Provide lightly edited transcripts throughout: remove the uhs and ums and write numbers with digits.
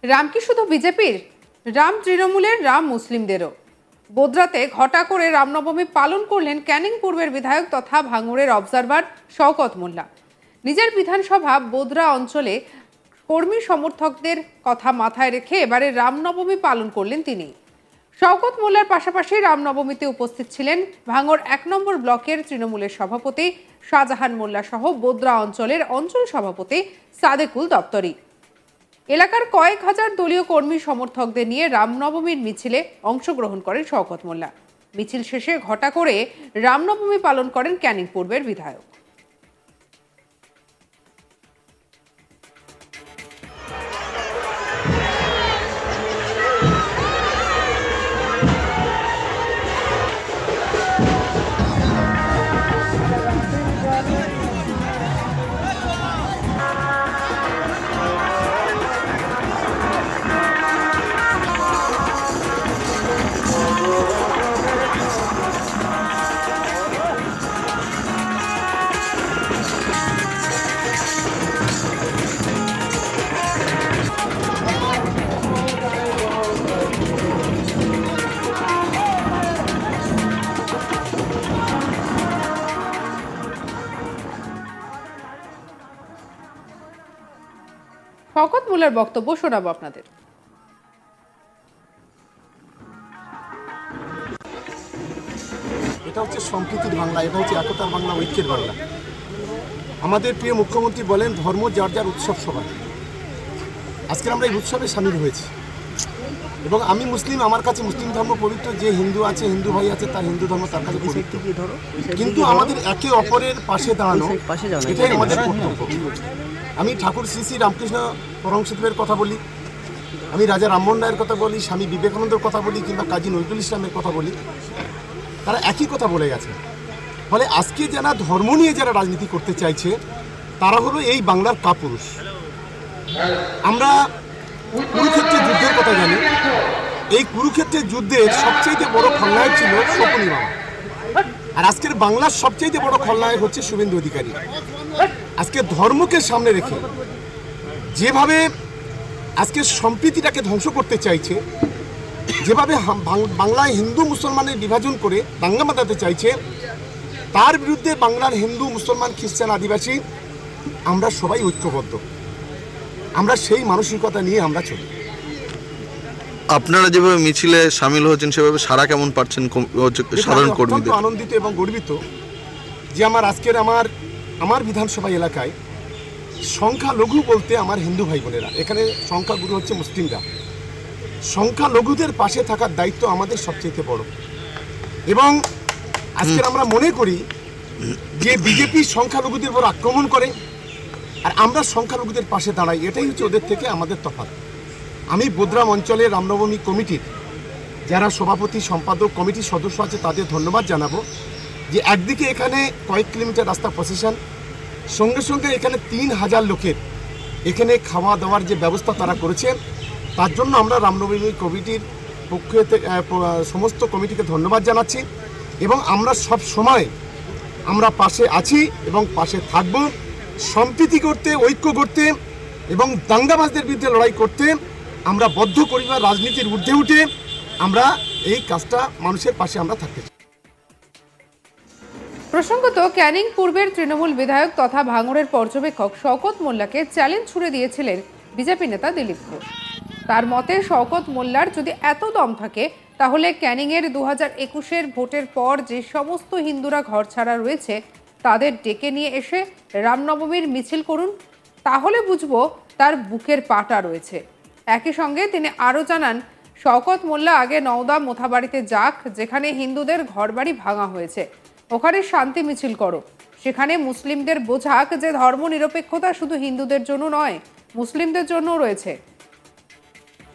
রাম কি শুধু বিজেপির? রাম তৃণমূলের, রাম মুসলিমদেরও। বোদরাতে ঘটা করে রামনবমী পালন করলেন ক্যানিং পূর্বের বিধায়ক তথা ভাঙড়ের অবজারভার শওকত মোল্লা। নিজের বিধানসভা বোদরা অঞ্চলে কর্মী সমর্থকদের কথা মাথায় রেখে এবারে রামনবমী পালন করলেন তিনি। শওকত মোল্লার পাশাপাশি রামনবমীতে উপস্থিত ছিলেন ভাঙড় 1 নম্বর ব্লকের তৃণমূলের সভাপতি শাহজাহান মোল্লা সহ বোদরা অঞ্চলের অঞ্চল সভাপতি সাদেকুল দপ্তরি। এলাকার কয়েক হাজার দলীয় কর্মী সমর্থকদের নিয়ে রামনবমীর মিছিলে অংশগ্রহণ করেন শওকত মোল্লা। মিছিল শেষে ঘটা করে রামনবমী পালন করেন ক্যানিং পূর্বের বিধায়ক। শওকত মোল্লার বক্তব্য শোনাবো আপনাদের। এটা হচ্ছে সম্প্রীতির বাংলা, এটা হচ্ছে একতার বাংলা, ঐক্যের বাংলা। আমাদের প্রিয় মুখ্যমন্ত্রী বলেন ধর্ম যার যার উৎসব সবার। আজকে আমরা এই উৎসবে সামিল হয়েছি এবং আমি মুসলিম, আমার কাছে মুসলিম ধর্ম পবিত্র। যে হিন্দু আছে, হিন্দু ভাই আছে, তার হিন্দু ধর্ম তার কাছে পবিত্র। কিন্তু আমাদের একে অপরের পাশে দাঁড়ানো এটাই আমাদের কর্তব্য। আমি ঠাকুর শ্রী শ্রী রামকৃষ্ণ পরমহংসদেবের কথা বলি, আমি রাজা রামমোহন রায়ের কথা বলি, স্বামী বিবেকানন্দের কথা বলি, কিংবা কাজী নজরুল ইসলামের কথা বলি, তারা একই কথা বলে গেছে। ফলে আজকে যারা ধর্ম নিয়ে যারা রাজনীতি করতে চাইছে তারা হলো এই বাংলার কাপুরুষ। আমরা কুরুক্ষেত্রের যুদ্ধের কথা জানি। এই কুরুক্ষেত্রের যুদ্ধের সবচেয়ে বড় খলনায়ক ছিল শকুনি মামা, আর আজকের বাংলার সবচেয়ে বড় খলনায়ক হচ্ছে শুভেন্দু অধিকারী। আজকে ধর্মকে সামনে রেখে যেভাবে আজকে সম্প্রীতিটাকে ধ্বংস করতে চাইছে, যেভাবে বাংলায় হিন্দু মুসলমানের বিভাজন করে দাঙ্গা বাঁধাতে চাইছে, তার বিরুদ্ধে বাংলার হিন্দু, মুসলমান, খ্রিস্টান, আদিবাসী আমরা সবাই ঐক্যবদ্ধ। আমরা সেই মানসিকতা নিয়ে আমরা চলি। আপনারা যেভাবে মিছিলে সামিল হয়েছেন সেভাবে সারা কেমন পাচ্ছেন সাধারণ কর্মীদের? আনন্দিত এবং গর্বিত যে আমার বিধানসভা এলাকায় সংখ্যালঘু বলতে আমার হিন্দু ভাই বোনেরা, এখানে সংখ্যাগুরু হচ্ছে মুসলিমরা। সংখ্যালঘুদের পাশে থাকার দায়িত্ব আমাদের সবচেয়ে বড়। এবং আজকের আমরা মনে করি যে বিজেপি সংখ্যালঘুদের উপর আক্রমণ করে আর আমরা সংখ্যালঘুদের পাশে দাঁড়াই, এটাই হচ্ছে ওদের থেকে আমাদের তফাৎ। আমি বোদরাম অঞ্চলের রামনবমী কমিটির যারা সভাপতি, সম্পাদক, কমিটির সদস্য আছে তাদের ধন্যবাদ জানাবো যে একদিকে এখানে কয়েক কিলোমিটার রাস্তা প্রসেশন, সঙ্গে সঙ্গে এখানে 3000 লোকের এখানে খাওয়া দাওয়ার যে ব্যবস্থা তারা করেছে, তার জন্য আমরা রামনবমী কমিটির পক্ষে সমস্ত কমিটিকে ধন্যবাদ জানাচ্ছি। এবং আমরা সব সময় আমরা পাশে আছি এবং পাশে থাকব, সম্প্রীতি করতে, ঐক্য করতে এবং দাঙ্গাবাজদের বিরুদ্ধে লড়াই করতে আমরা বদ্ধ পরিবার, রাজনীতির ঊর্ধ্বে উঠে আমরা এই কাজটা মানুষের পাশে আমরা থাকতে চাই। প্রসঙ্গত ক্যানিং পূর্বের তৃণমূল বিধায়ক তথা ভাঙড়ের পর্যবেক্ষক শওকত মোল্লাকে চ্যালেঞ্জ ছুড়ে দিয়েছিলেন বিজেপি নেতা দিলীপ ঘোষ। তার মতে শওকত মোল্লার যদি এত দম থাকে তাহলে ক্যানিংয়ের 2021-এর ভোটের পর যে সমস্ত হিন্দুরা ঘর ছাড়া রয়েছে তাদের ডেকে নিয়ে এসে রামনবমীর মিছিল করুন, তাহলে বুঝবো তার বুকের পাটা রয়েছে। একই সঙ্গে তিনি আরও জানান, শওকত মোল্লা আগে নওদা মোথাবাড়িতে যাক, যেখানে হিন্দুদের ঘরবাড়ি ভাঙা হয়েছে, ওখানে শান্তি মিছিল করো। সেখানে মুসলিমদের বোঝাক যে ধর্ম নিরপেক্ষতা শুধু হিন্দুদের জন্য নয়, মুসলিমদের জন্যও রয়েছে।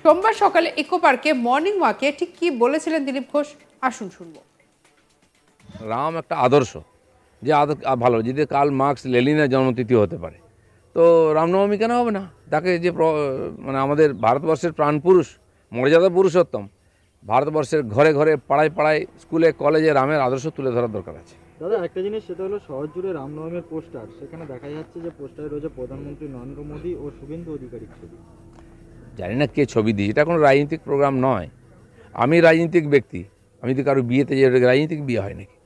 সোমবার সকালে ইকো পার্কে মর্নিং ওয়াকে ঠিক কি বলেছিলেন দিলীপ ঘোষ, আসুন শুনবো। রাম একটা আদর্শ, যে ভালো, যদি কাল মার্কস লেনিনের জন্মতিথি হতে পারে তো রামনবমী কেন হবে না? তাকে যে মানে আমাদের ভারতবর্ষের প্রাণপুরুষ, মর্যাদা পুরুষোত্তম, ভারতবর্ষের ঘরে ঘরে, পাড়ায় পাড়ায়, স্কুলে কলেজে রামের আদর্শ তুলে ধরার দরকার আছে। দাদা একটা জিনিস, সেটা হলো শহর জুড়ে রামনবমীর পোস্টার, সেখানে দেখা যাচ্ছে যে পোস্টারে রয়েছে প্রধানমন্ত্রী নরেন্দ্র মোদী ও শুভেন্দু অধিকারীর ছবি। জানি না কে ছবি দিয়েছে, এটা কোনো রাজনৈতিক প্রোগ্রাম নয়। আমি রাজনৈতিক ব্যক্তি, আমি যদি কারো বিয়েতে যে রাজনৈতিক বিয়ে হয় নাকি,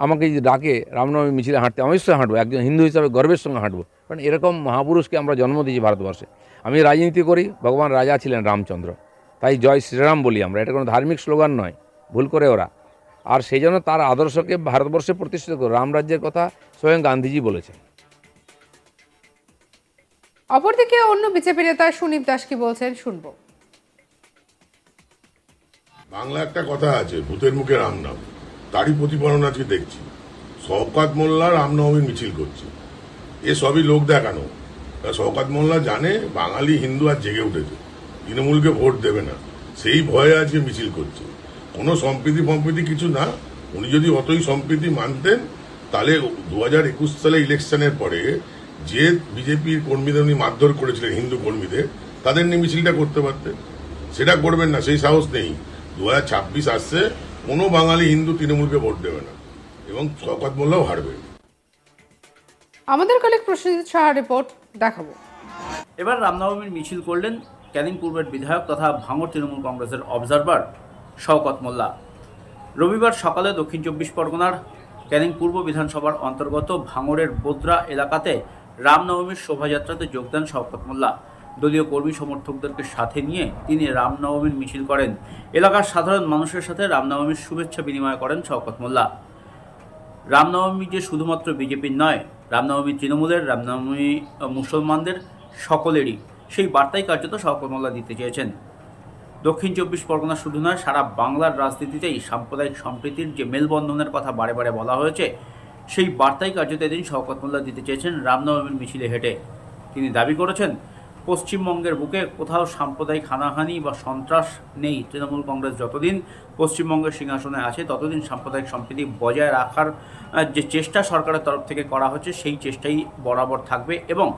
আমাকে যদি ডাকে রামনবমী মিছিলে হাঁটতে, আমি অবশ্যই হাঁটবো, একজন হিন্দু হিসাবে গর্বের সঙ্গে হাঁটবো, কারণ এরকম মহাপুরুষকে আমরা জন্ম দিয়েছি ভারতবর্ষে। আমি রাজনীতি করি, ভগবান রাজা ছিলেন রামচন্দ্র, তাই জয় শ্রীরাম বলি আমরা, এটা কোনো ধার্মিক স্লোগান নয়, ভুল করে ওরা। আর সেই জন্য তার আদর্শকে ভারতবর্ষে প্রতিষ্ঠিত করে রাম রাজ্যের কথা স্বয়ং গান্ধীজি বলেছেন। অপরদিকে অন্য বিজেপি নেতা সুনীপ দাস কি বলছেন শুনবো। বাংলা একটা কথা আছে, ভূতের মুখে রাম নাম, তারই প্রতিফলন আজকে দেখছি। শওকত মোল্লা রামনবমীর মিছিল করছে, এ সবই লোক দেখানো। শওকত মোল্লা জানে বাঙালি হিন্দু আর জেগে উঠেছে, তৃণমূলকে ভোট দেবে না, সেই ভয়ে আজকে মিছিল করছে। কোনো সম্প্রীতি কিছু না। উনি যদি অতই সম্প্রীতি মানতেন, তাহলে 2021 সালে ইলেকশনের পরে যে বিজেপির কর্মীদের উনি মারধর করেছিলেন, হিন্দু কর্মীদের, তাদের নিয়ে মিছিলটা করতে পারতেন। সেটা করবেন না, সেই সাহস নেই। 2026 আসছে, কোনো বাঙালি হিন্দু তৃণমূলকে ভোট দেবে না এবং শওকত মোল্লাও হারবে। আমাদের কলিগ প্রসেনজিৎ সাহার রিপোর্ট দেখাবো। এবার রামনবমীর মিছিল করলেন ক্যানিং পূর্বের বিধায়ক তথা ভাঙড় তৃণমূল কংগ্রেসের অবজারভার শওকত মোল্লা। রবিবার সকালে দক্ষিণ 24 পরগনার ক্যানিং পূর্ব বিধানসভার অন্তর্গত ভাঙড়ের বোদ্রা এলাকাতে রামনবমীর শোভাযাত্রাতে যোগ দেন শওকত মোল্লা। দলীয় কর্মী সমর্থকদেরকে সাথে নিয়ে তিনি রামনবমীর মিছিল করেন। এলাকার সাধারণ মানুষের সাথে রামনবমীর শুভেচ্ছা বিনিময় করেন শওকত মোল্লা। রামনবমী যে শুধুমাত্র বিজেপির নয়, রামনবমী তৃণমূলের, রামনবমী মুসলমানদের সকলেরই, সেই বার্তাই কার্যত শওকত মোল্লা দিতে চেয়েছেন। দক্ষিণ 24 পরগনা শুধু নয়, সারা বাংলার রাজনীতিতেই সাম্প্রদায়িক সম্প্রীতির যে মেলবন্ধনের কথা বারে বারে বলা হয়েছে, সেই বার্তাই কার্যত এদিন শওকত মোল্লা দিতে চেয়েছেন রামনবমীর মিছিলে হেঁটে। তিনি দাবি করেছেন, পশ্চিমবঙ্গের বুকে কোথাও সাম্প্রদায়িক হানাহানি বা সন্ত্রাস নেই। তৃণমূল কংগ্রেস যতদিন পশ্চিমবঙ্গের সিংহাসনে আছে, ততদিন সাম্প্রদায়িক সম্প্রীতি বজায় রাখার যে চেষ্টা সরকারের তরফ থেকে করা হচ্ছে, সেই চেষ্টাই বরাবর থাকবে। এবং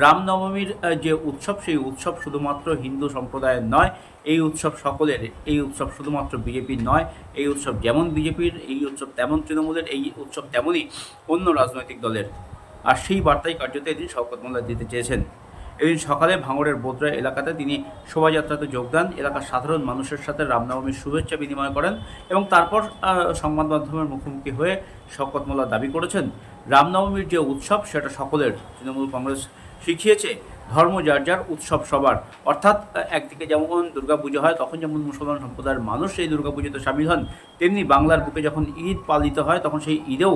রামনবমীর যে উৎসব, সেই উৎসব শুধুমাত্র হিন্দু সম্প্রদায়ের নয়, এই উৎসব সকলের। এই উৎসব শুধুমাত্র বিজেপির নয়, এই উৎসব যেমন বিজেপির, এই উৎসব তেমন তৃণমূলের, এই উৎসব তেমনই অন্য রাজনৈতিক দলের। আর সেই বার্তাই কার্যত এদিন শওকত মোল্লা দিতে চেয়েছেন। এদিন সকালে ভাঙড়ের বোদ্রা এলাকাতে তিনি শোভাযাত্রাতে যোগ দেন, এলাকার সাধারণ মানুষের সাথে রামনবমীর শুভেচ্ছা বিনিময় করেন এবং তারপর সংবাদ মাধ্যমের মুখোমুখি হয়ে শওকত মোল্লা দাবি করেছেন, রামনবমীর যে উৎসব সেটা সকলের। তৃণমূল কংগ্রেস শিখিয়েছে ধর্ম যার যার, উৎসব সবার। অর্থাৎ একদিকে যেমন দুর্গাপুজো হয়, তখন যেমন মুসলমান সম্প্রদায়ের মানুষ সেই দুর্গাপুজোতে সামিল হন, তেমনি বাংলার বুকে যখন ঈদ পালিত হয়, তখন সেই ঈদেও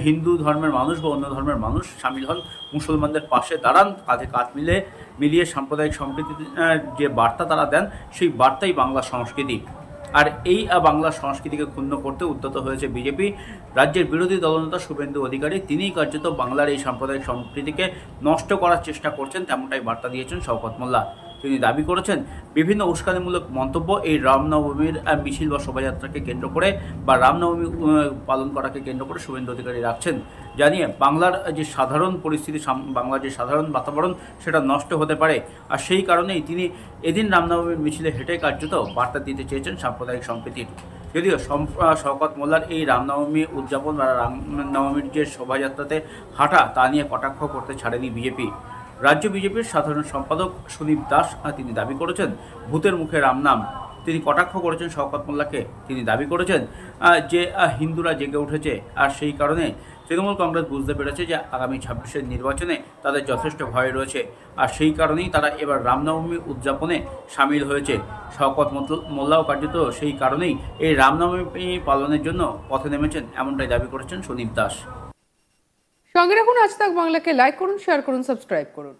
হিন্দু ধর্মের মানুষ বা অন্য ধর্মের মানুষ সামিল হন, মুসলমানদের পাশে দাঁড়ান, কাঁধে কাঁধ মিলিয়ে সাম্প্রদায়িক সম্প্রীতির যে বার্তা তারা দেন, সেই বার্তাই বাংলা সংস্কৃতি। আর এই বাংলা সংস্কৃতিকে ক্ষুণ্ণ করতে উদ্যত হয়েছে বিজেপি। রাজ্যের বিরোধী দলনেতা শুভেন্দু অধিকারী, তিনিই কার্যত বাংলার এই সাম্প্রদায়িক সম্প্রীতিকে নষ্ট করার চেষ্টা করছেন, তেমনটাই বার্তা দিয়েছেন শওকত মোল্লা। তিনি দাবি করেছেন, বিভিন্ন উস্কানিমূলক মন্তব্য এই রামনবমীর মিছিল বা শোভাযাত্রাকে কেন্দ্র করে বা রামনবমী পালন করাকে কেন্দ্র করে শুভেন্দু অধিকারী রাখছেন, জানিয়ে বাংলার যে সাধারণ পরিস্থিতি, বাংলার যে সাধারণ বাতাবরণ, সেটা নষ্ট হতে পারে। আর সেই কারণেই তিনি এদিন রামনবমীর মিছিলে হেঁটে কার্যত বার্তা দিতে চেয়েছেন সাম্প্রদায়িক সম্প্রীতির। যদিও শওকত মোল্লার এই রামনবমী উদযাপন বা রামনবমীর যে শোভাযাত্রাতে হাঁটা, তা নিয়ে কটাক্ষ করতে ছাড়েনি বিজেপি। রাজ্য বিজেপির সাধারণ সম্পাদক সুনীপ দাস তিনি দাবি করেছেন, ভূতের মুখে রাম নাম। তিনি কটাক্ষ করেছেন শওকত মোল্লাকে। তিনি দাবি করেছেন যে হিন্দুরা জেগে উঠেছে, আর সেই কারণে তৃণমূল কংগ্রেস বুঝতে পেরেছে যে আগামী 26-এর নির্বাচনে তাদের যথেষ্ট ভয় রয়েছে, আর সেই কারণেই তারা এবার রামনবমী উদযাপনে সামিল হয়েছে। শওকত মোল্লাও কার্যত সেই কারণেই এই রামনবমী পালনের জন্য পথে নেমেছেন, এমনটাই দাবি করেছেন সুনীপ দাস। সঙ্গে রাখুন আজ তাক বাংলাকে, লাইক করুন, শেয়ার করুন, সাবস্ক্রাইব করুন।